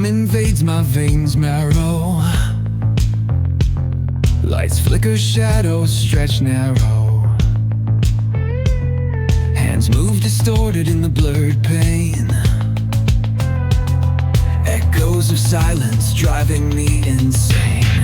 rhythm invades my veins marrow. Lights flicker, shadows stretch narrow. Hands move distorted in the blurred pain. Echoes of silence driving me insane.